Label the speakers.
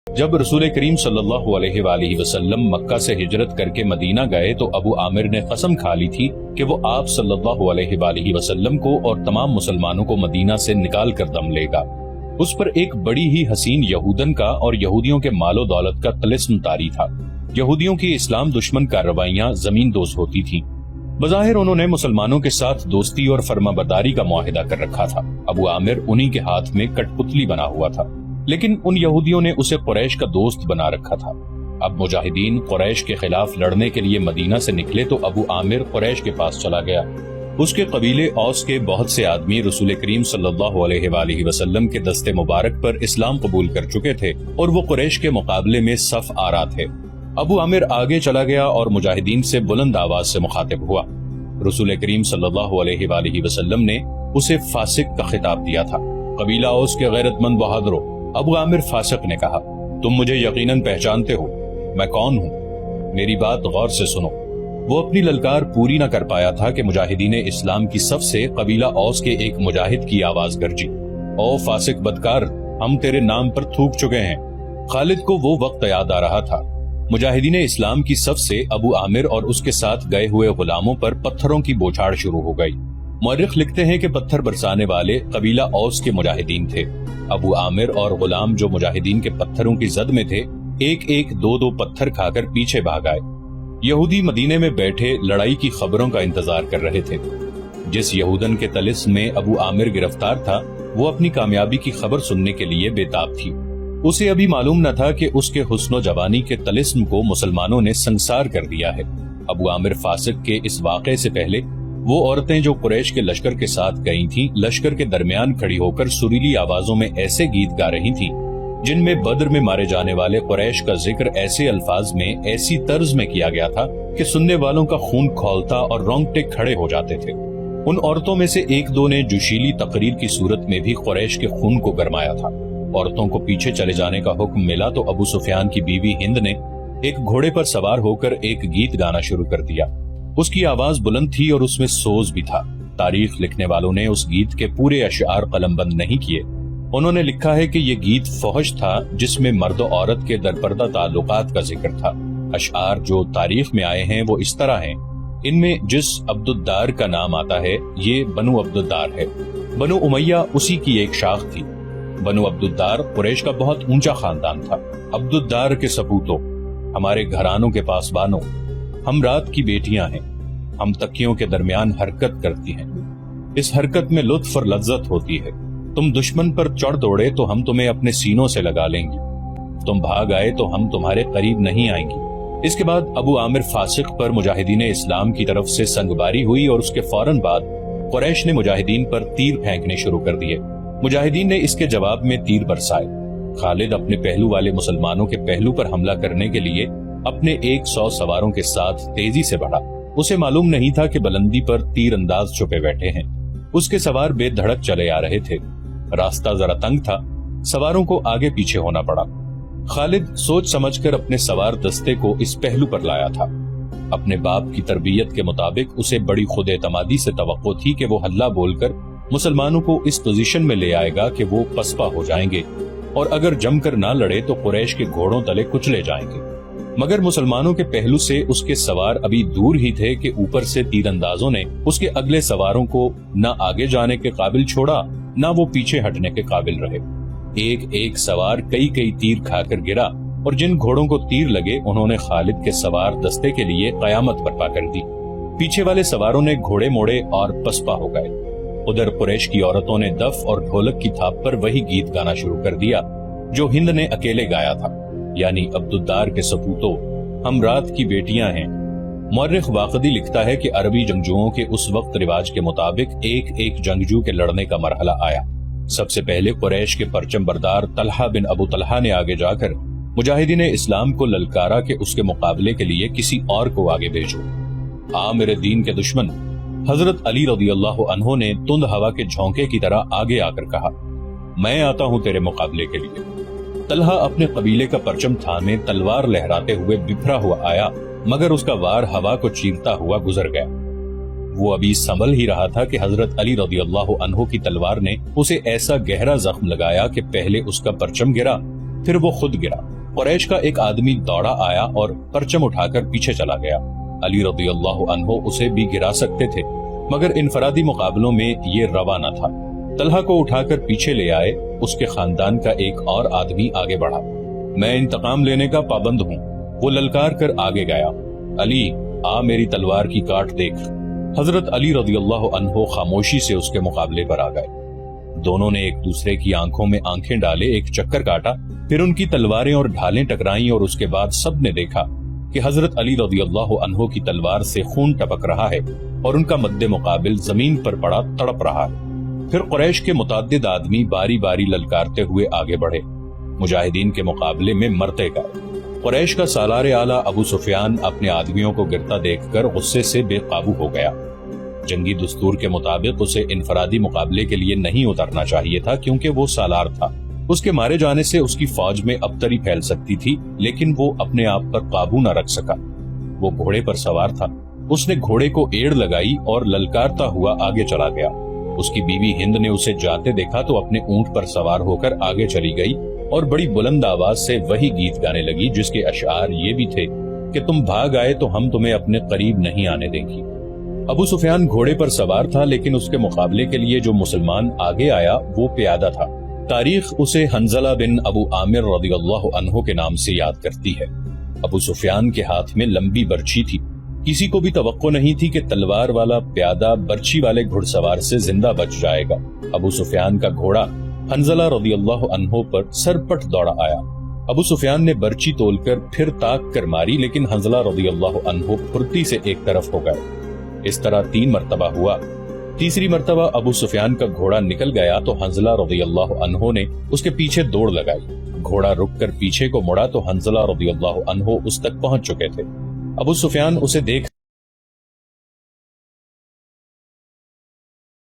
Speaker 1: جب رسول کریم صلی اللہ علیہ وآلہ وسلم مکہ سے ہجرت کر کے مدینہ گئے تو ابو عامر نے قسم کھا لی تھی کہ وہ آپ صلی اللہ علیہ وآلہ وسلم کو اور تمام مسلمانوں کو مدینہ سے نکال کر دم لے گا۔ اس پر ایک بڑی ہی حسین یہودن کا اور یہودیوں کے مال و دولت کا طلسم طاری تھا۔ یہودیوں کی اسلام دشمن کارروائیاں زمین دوز ہوتی تھیں۔ بظاہر انہوں نے مسلمانوں کے ساتھ دوستی اور فرما برداری کا معاہدہ کر رکھا تھا۔ ابو عامر انہی کے ہاتھ میں کٹ پتلی بنا ہوا تھا، لیکن ان یہودیوں نے اسے قریش کا دوست بنا رکھا تھا۔ اب مجاہدین قریش کے خلاف لڑنے کے لیے مدینہ سے نکلے تو ابو عامر قریش کے پاس چلا گیا۔ اس کے قبیلے اوس کے بہت سے آدمی رسول کریم صلی اللہ علیہ وآلہ وسلم کے دست مبارک پر اسلام قبول کر چکے تھے اور وہ قریش کے مقابلے میں صف آرا تھے۔ ابو عامر آگے چلا گیا اور مجاہدین سے بلند آواز سے مخاطب ہوا۔ رسول کریم صلی اللہ علیہ وآلہ وسلم نے اسے فاسق کا خطاب دیا تھا۔ قبیلہ اوس کے غیرت مند بہادروں، ابو عامر فاسق نے کہا، تم مجھے یقیناً پہچانتے ہو، میں کون ہوں؟ میری بات غور سے سنو۔ وہ اپنی للکار پوری نہ کر پایا تھا کہ مجاہدین اسلام کی صف سے قبیلہ اوس کے ایک مجاہد کی آواز گرجی، او فاسق بدکار، ہم تیرے نام پر تھوک چکے ہیں۔ خالد کو وہ وقت یاد آ رہا تھا۔ مجاہدین اسلام کی صف سے ابو عامر اور اس کے ساتھ گئے ہوئے غلاموں پر پتھروں کی بوچھاڑ شروع ہو گئی۔ مورخ لکھتے ہیں کہ پتھر برسانے والے قبیلہ اوس کے مجاہدین تھے۔ ابو عامر اور غلام جو مجاہدین کے پتھروں کی زد میں تھے، ایک ایک دو دو پتھر کھا کر پیچھے بھاگ آئے۔ یہودی مدینے میں بیٹھے لڑائی کی خبروں کا انتظار کر رہے تھے۔ جس یہودن کے طلسم میں ابو عامر گرفتار تھا، وہ اپنی کامیابی کی خبر سننے کے لیے بے تاب تھی۔ اسے ابھی معلوم نہ تھا کہ اس کے حسن و جوانی کے طلسم کو مسلمانوں نے سنسار کر دیا ہے۔ ابو عامر فاسق کے اس واقعے سے پہلے وہ عورتیں جو قریش کے لشکر کے ساتھ گئی تھیں، لشکر کے درمیان کھڑی ہو کر سریلی آوازوں میں ایسے گیت گا رہی تھیں جن میں بدر میں مارے جانے والے قریش کا ذکر ایسے الفاظ میں، ایسی طرز میں کیا گیا تھا کہ سننے والوں کا خون کھولتا اور رونگٹے کھڑے ہو جاتے تھے۔ ان عورتوں میں سے ایک دو نے جوشیلی تقریر کی صورت میں بھی قریش کے خون کو گرمایا تھا۔ عورتوں کو پیچھے چلے جانے کا حکم ملا تو ابو سفیان کی بیوی ہند نے ایک گھوڑے پر سوار ہو کر ایک گیت گانا شروع کر دیا۔ اس کی آواز بلند تھی اور اس میں سوز بھی تھا۔ تاریخ لکھنے والوں نے اس گیت کے پورے اشعار قلم بند نہیں کیے۔ انہوں نے لکھا ہے کہ یہ گیت فحش تھا جس میں مرد و عورت کے درپردہ تعلقات کا ذکر تھا۔ اشعار جو تاریخ میں آئے ہیں وہ اس طرح ہیں۔ ان میں جس عبد الدار کا نام آتا ہے یہ بنو عبد الدار ہے۔ بنو امیہ اسی کی ایک شاخ تھی۔ بنو عبد الدار قریش کا بہت اونچا خاندان تھا۔ عبد الدار کے سپوتوں، ہمارے گھرانوں کے پاسبانوں، ہم رات کی بیٹیاں ہیں، ہم تکیوں کے درمیان حرکت کرتی ہیں، اس حرکت میں لطف اور لذت ہوتی ہے۔ تم دشمن پر چڑھ دوڑے تو ہم تمہیں اپنے سینوں سے لگا لیں گی، تم بھاگ آئے تو ہم تمہارے قریب نہیں آئیں گی۔ اس کے بعد ابو عامر فاسق پر مجاہدین اسلام کی طرف سے سنگباری ہوئی اور اس کے فوراً بعد قریش نے مجاہدین پر تیر پھینکنے شروع کر دیے۔ مجاہدین نے اس کے جواب میں تیر برسائے۔ خالد اپنے پہلو والے مسلمانوں کے پہلو پر حملہ کرنے کے لیے اپنے 100 سواروں کے ساتھ تیزی سے بڑھا۔ اسے معلوم نہیں تھا کہ بلندی پر تیر انداز چھپے بیٹھے ہیں۔ اس کے سوار بے دھڑک چلے آ رہے تھے۔ راستہ ذرا تنگ تھا، سواروں کو آگے پیچھے ہونا پڑا۔ خالد سوچ سمجھ کر اپنے سوار دستے کو اس پہلو پر لایا تھا۔ اپنے باپ کی تربیت کے مطابق اسے بڑی خود اعتمادی سے توقع تھی کہ وہ ہلہ بول کر مسلمانوں کو اس پوزیشن میں لے آئے گا کہ وہ پسپا ہو جائیں گے اور اگر جم کر نہ لڑے تو قریش کے گھوڑوں تلے کچلے جائیں گے۔ مگر مسلمانوں کے پہلو سے اس کے سوار ابھی دور ہی تھے کہ اوپر سے تیر اندازوں نے اس کے اگلے سواروں کو نہ آگے جانے کے قابل چھوڑا نہ وہ پیچھے ہٹنے کے قابل رہے۔ ایک ایک سوار کئی کئی تیر کھا کر گرا اور جن گھوڑوں کو تیر لگے انہوں نے خالد کے سوار دستے کے لیے قیامت برپا کر دی۔ پیچھے والے سواروں نے گھوڑے موڑے اور پسپا ہو گئے۔ ادھر قریش کی عورتوں نے دف اور ڈھولک کی تھاپ پر وہی گیت گانا شروع کر دیا جو ہند نے اکیلے گایا تھا، یعنی عبد الدار کے سپوتوں، ہم رات کی بیٹیاں ہیں۔ مورخ واقدی لکھتا ہے کہ عربی جنگجوؤں کے اس وقت رواج کے مطابق ایک ایک جنگجو کے لڑنے کا مرحلہ آیا۔ سب سے پہلے قریش کے پرچم بردار طلحہ بن ابو طلحہ نے آگے جا کر مجاہدین اسلام کو للکارا کہ اس کے مقابلے کے لیے کسی اور کو آگے بھیجو۔ آ میرے دین کے دشمن، حضرت علی رضی اللہ عنہ نے تند ہوا کے جھونکے کی طرح آگے آ کر کہا، میں آتا ہوں تیرے مقابلے کے لیے۔ طلحہ اپنے قبیلے کا پرچم تھامے تلوار لہراتے ہوئے بپھرا ہوا آیا، مگر اس کا وار ہوا کو چیرتا ہوا گزر گیا۔ وہ ابھی سنبھل ہی رہا تھا کہ حضرت علی رضی اللہ عنہ کی تلوار نے اسے ایسا گہرا زخم لگایا کہ پہلے اس کا پرچم گرا پھر وہ خود گرا۔ قریش کا ایک آدمی دوڑا آیا اور پرچم اٹھا کر پیچھے چلا گیا۔ علی رضی اللہ عنہ اسے بھی گرا سکتے تھے، مگر انفرادی مقابلوں میں یہ روا نہ تھا۔ طلحہ کو اٹھا کر پیچھے لے آئے۔ اس کے خاندان کا ایک اور آدمی آگے بڑھا۔ میں انتقام لینے کا پابند ہوں، وہ للکار کر آگے گیا۔ علی آ میری تلوار کی کاٹ دیکھ۔ حضرت علی رضی اللہ عنہ خاموشی سے اس کے مقابلے پر آ گئے۔ دونوں نے ایک دوسرے کی آنکھوں میں آنکھیں ڈالے، ایک چکر کاٹا، پھر ان کی تلواریں اور ڈھالیں ٹکرائیں، اور اس کے بعد سب نے دیکھا کہ حضرت علی رضی اللہ عنہ کی تلوار سے خون ٹپک رہا ہے اور ان کا مد مقابل زمین پر پڑا تڑپ رہا ہے۔ پھر قریش کے متعدد آدمی باری باری للکارتے ہوئے آگے بڑھے، مجاہدین کے مقابلے میں مرتے گئے۔ قریش کا سالار اعلیٰ ابو سفیان اپنے آدمیوں کو گرتا دیکھ کر غصے سے بے قابو ہو گیا۔ جنگی دستور کے مطابق اسے انفرادی مقابلے کے لیے نہیں اترنا چاہیے تھا، کیونکہ وہ سالار تھا۔ اس کے مارے جانے سے اس کی فوج میں ابتری پھیل سکتی تھی، لیکن وہ اپنے آپ پر قابو نہ رکھ سکا۔ وہ گھوڑے پر سوار تھا۔ اس نے گھوڑے کو ایڑ لگائی اور للکارتا ہوا آگے چلا گیا۔ اس کی بیوی ہند نے اسے جاتے دیکھا تو اپنے اونٹ پر سوار ہو کر آگے چلی گئی اور بڑی بلند آواز سے وہی گیت گانے لگی جس کے اشعار یہ بھی تھے کہ تم بھاگ آئے تو ہم تمہیں اپنے قریب نہیں آنے دیں گی۔ ابو سفیان گھوڑے پر سوار تھا، لیکن اس کے مقابلے کے لیے جو مسلمان آگے آیا وہ پیادہ تھا۔ تاریخ اسے حنظلہ بن ابو عامر رضی اللہ عنہ کے نام سے یاد کرتی ہے۔ ابو سفیان کے ہاتھ میں لمبی برچھی تھی۔ کسی کو بھی توقع نہیں تھی کہ تلوار والا پیادہ برچھی والے گھڑ سوار سے زندہ بچ جائے گا۔ ابو سفیان کا گھوڑا حنظلہ رضی اللہ عنہ پر سرپٹ دوڑا آیا۔ ابو سفیان نے برچی تول کر پھر تاک کر ماری، لیکن حنظلہ رضی اللہ عنہ پھرتی سے ایک طرف ہو گئے۔ اس طرح 3 مرتبہ ہوا۔ تیسری مرتبہ ابو سفیان کا گھوڑا نکل گیا تو حنظلہ رضی اللہ عنہ نے اس کے پیچھے دوڑ لگائی۔ گھوڑا رک کر پیچھے کو مڑا تو حنظلہ رضی اللہ عنہ اس تک پہنچ چکے تھے۔ ابو سفیان اسے دیکھ